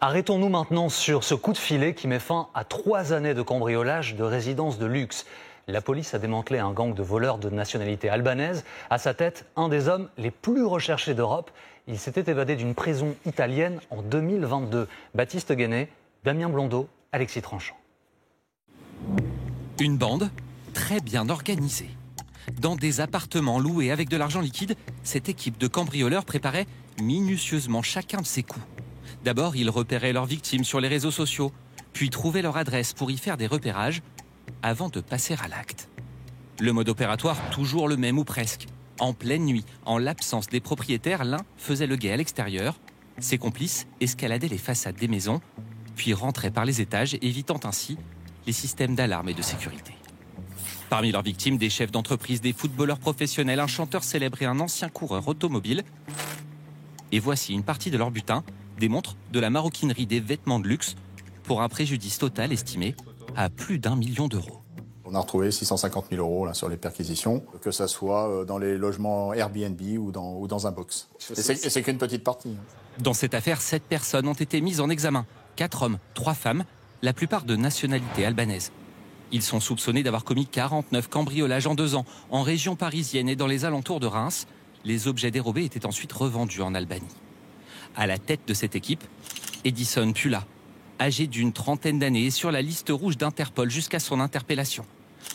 Arrêtons-nous maintenant sur ce coup de filet qui met fin à 3 années de cambriolage de résidences de luxe. La police a démantelé un gang de voleurs de nationalité albanaise. À sa tête, un des hommes les plus recherchés d'Europe. Il s'était évadé d'une prison italienne en 2022. Baptiste Guéné, Damien Blondeau, Alexis Tranchant. Une bande très bien organisée. Dans des appartements loués avec de l'argent liquide, cette équipe de cambrioleurs préparait minutieusement chacun de ses coups. D'abord, ils repéraient leurs victimes sur les réseaux sociaux, puis trouvaient leur adresse pour y faire des repérages, avant de passer à l'acte. Le mode opératoire, toujours le même ou presque. En pleine nuit, en l'absence des propriétaires, l'un faisait le guet à l'extérieur. Ses complices escaladaient les façades des maisons, puis rentraient par les étages, évitant ainsi les systèmes d'alarme et de sécurité. Parmi leurs victimes, des chefs d'entreprise, des footballeurs professionnels, un chanteur célèbre et un ancien coureur automobile. Et voici une partie de leur butin, des montres, de la maroquinerie, des vêtements de luxe, pour un préjudice total estimé à plus d'1 million d'euros. On a retrouvé 650 000 euros là, sur les perquisitions, que ça soit dans les logements Airbnb ou dans un box. Et c'est qu'une petite partie. Dans cette affaire, 7 personnes ont été mises en examen. 4 hommes, 3 femmes, la plupart de nationalité albanaise. Ils sont soupçonnés d'avoir commis 49 cambriolages en 2 ans, en région parisienne et dans les alentours de Reims. Les objets dérobés étaient ensuite revendus en Albanie. À la tête de cette équipe, Edison Pula, âgé d'une trentaine d'années, est sur la liste rouge d'Interpol jusqu'à son interpellation.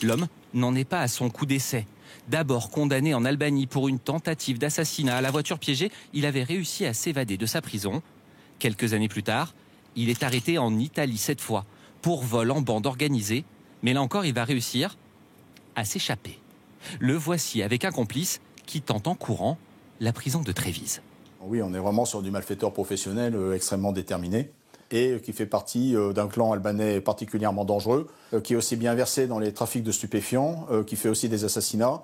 L'homme n'en est pas à son coup d'essai. D'abord condamné en Albanie pour une tentative d'assassinat à la voiture piégée, il avait réussi à s'évader de sa prison. Quelques années plus tard, il est arrêté en Italie cette fois, pour vol en bande organisée. Mais là encore, il va réussir à s'échapper. Le voici avec un complice qui tente en courant la prison de Trévise. Oui, on est vraiment sur du malfaiteur professionnel extrêmement déterminé et qui fait partie d'un clan albanais particulièrement dangereux, qui est aussi bien versé dans les trafics de stupéfiants, qui fait aussi des assassinats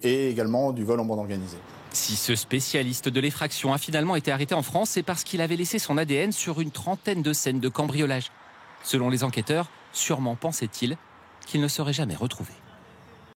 et également du vol en bande organisée. Si ce spécialiste de l'effraction a finalement été arrêté en France, c'est parce qu'il avait laissé son ADN sur une trentaine de scènes de cambriolage. Selon les enquêteurs, sûrement pensait-il qu'il ne serait jamais retrouvé.